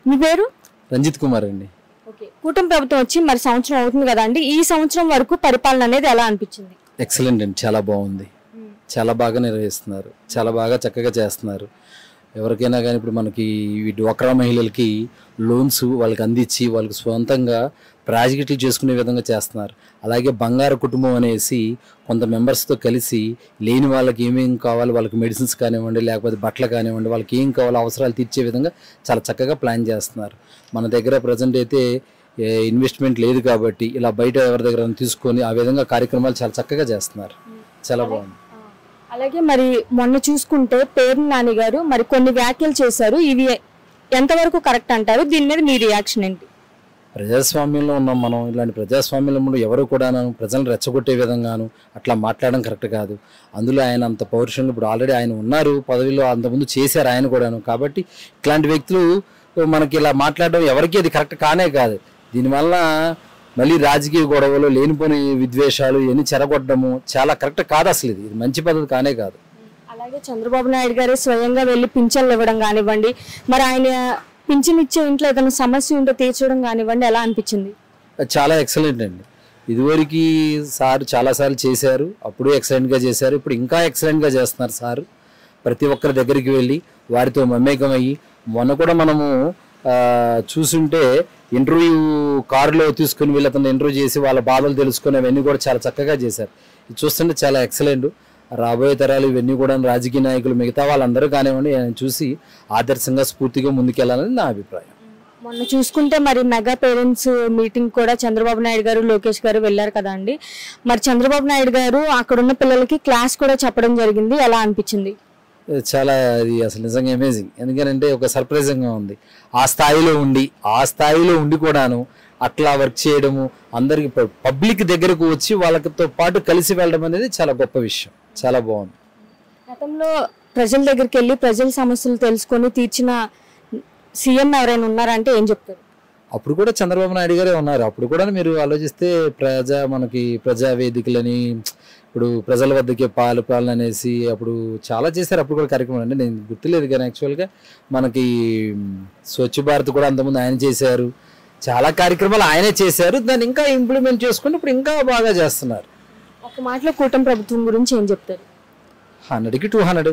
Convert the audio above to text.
మీ పేరు? రంజిత్ కుమార్ అండి. ఓకే, కూటమి ప్రభుత్వం వచ్చి మరి సంవత్సరం అవుతుంది కదా అండి, ఈ సంవత్సరం వరకు పరిపాలన అనేది ఎలా అనిపించింది? ఎక్సలెంట్ అండి, చాలా బాగుంది. చాలా బాగా నిర్వహిస్తున్నారు, చాలా బాగా చక్కగా చేస్తున్నారు. ఎవరికైనా కానీ ఇప్పుడు మనకి డ్వాక్రా మహిళలకి లోన్స్ వాళ్ళకి అందించి వాళ్ళకి స్వంతంగా ప్రాజెక్టులు చేసుకునే విధంగా చేస్తున్నారు. అలాగే బంగారు కుటుంబం అనేసి కొంత మెంబర్స్తో కలిసి లేని వాళ్ళకి ఏమేమి కావాలి, వాళ్ళకి మెడిసిన్స్ కానివ్వండి, లేకపోతే బట్టలు కానివ్వండి, వాళ్ళకి ఏం కావాలో అవసరాలు తీర్చే విధంగా చాలా చక్కగా ప్లాన్ చేస్తున్నారు. మన దగ్గర ప్రజెంట్ అయితే ఇన్వెస్ట్మెంట్ లేదు కాబట్టి ఇలా బయట ఎవరి దగ్గర తీసుకొని ఆ విధంగా కార్యక్రమాలు చాలా చక్కగా చేస్తున్నారు. చాలా బాగుంది. అలాగే మరి మొన్న చూసుకుంటే పేర్ని నాని గారు మరి కొన్ని వ్యాఖ్యలు చేశారు, ఇవి ఎంతవరకు కరెక్ట్ అంటారు? దీని మీద మీ రియాక్షన్ ఏంటి? ప్రజాస్వామ్యంలో ఉన్నాం మనం. ఇలాంటి ప్రజాస్వామ్యంలో ఎవరు కూడా ప్రజలను రెచ్చగొట్టే విధంగాను అట్లా మాట్లాడడం కరెక్ట్ కాదు. అందులో ఆయన అంత పౌరుషంగా ఇప్పుడు ఆల్రెడీ ఆయన ఉన్నారు పదవిలో, అంతకుముందు చేశారు ఆయన కూడాను. కాబట్టి ఇట్లాంటి వ్యక్తులు మనకి ఇలా మాట్లాడడం ఎవరికి అది కరెక్ట్ కానే కాదు. దీనివల్ల మళ్ళీ రాజకీయ గొడవలు, లేనిపోని విద్వేషాలు ఇవన్నీ చెరగొట్టడము చాలా కరెక్ట్ కాదు. అసలు ఇది మంచి పద్ధతి కానే కాదు. అలాగే చంద్రబాబు నాయుడు గారు స్వయంగా వెళ్ళి పింఛన్లు ఇవ్వడం కానివ్వండి, మరి ఆయన పింఛన్ ఇచ్చే ఇంట్లో ఏదైనా సమస్య ఉంటే తీర్చడం కానివ్వండి, ఎలా అనిపించింది? చాలా ఎక్సలెంట్ అండి. ఇదివరకు సార్ చాలాసార్లు చేశారు, అప్పుడు ఎక్సలెంట్గా చేశారు, ఇప్పుడు ఇంకా ఎక్సలెంట్గా చేస్తున్నారు సార్. ప్రతి ఒక్కరి దగ్గరికి వెళ్ళి వారితో మమేకం అయ్యి, మొన్న కూడా మనము చూసుంటే ఇంటర్వ్యూ కారులో తీసుకుని వీళ్ళతో ఇంటర్వ్యూ చేసి వాళ్ళ బాధలు తెలుసుకుని అవన్నీ కూడా చాలా చక్కగా చేశారు. ఇది చూస్తుంటే చాలా ఎక్సలెంట్. రాబోయే తరాలు ఇవన్నీ కూడా రాజకీయ నాయకులు మిగతా వాళ్ళందరూ కానివ్వండి ఆయన చూసి ఆదర్శంగా స్ఫూర్తిగా ముందుకెళ్లాలని నా అభిప్రాయం. మొన్న చూసుకుంటే మరి మెగా పేరెంట్స్ మీటింగ్ కూడా చంద్రబాబు నాయుడు గారు, లోకేష్ గారు వెళ్ళారు కదా అండి. మరి చంద్రబాబు నాయుడు గారు అక్కడున్న పిల్లలకి క్లాస్ కూడా చెప్పడం జరిగింది, ఎలా అనిపించింది? చాలా అది అసలు నిజంగా అమేజింగ్. ఎందుకంటే ఒక సర్ప్రైజింగ్గా ఉంది. ఆ స్థాయిలో ఉండి కూడాను అట్లా వర్క్ చేయడము, అందరికి పబ్లిక్ దగ్గరకు వచ్చి వాళ్ళతో పాటు కలిసి వెళ్ళడం అనేది చాలా గొప్ప విషయం. చాలా బాగుంది. గతంలో ప్రజల దగ్గరికి వెళ్ళి ప్రజల సమస్యలు తెలుసుకొని తీర్చిన సీఎం ఎవరైనా ఉన్నారంటే ఏం చెప్తారు? అప్పుడు కూడా చంద్రబాబు నాయుడు గారే ఉన్నారు. అప్పుడు కూడా మీరు ఆలోచిస్తే మనకి ప్రజా వేదికలని, ఇప్పుడు ప్రజల వద్దకే పాలన అనేసి అప్పుడు చాలా చేశారు. అప్పుడు కూడా కార్యక్రమం అంటే నేను గుర్తులేదు కానీ యాక్చువల్గా మనకి స్వచ్ఛ భారత్ కూడా అంతకుముందు ఆయన చేశారు. చాలా కార్యక్రమాలు ఆయనే చేశారు. దాన్ని ఇంకా ఇంప్లిమెంట్ చేసుకుని ఇప్పుడు ఇంకా బాగా చేస్తున్నారు. ఒక మాటలో కూటమి ప్రభుత్వం గురించి ఏం చెప్తారు? 100కి 200.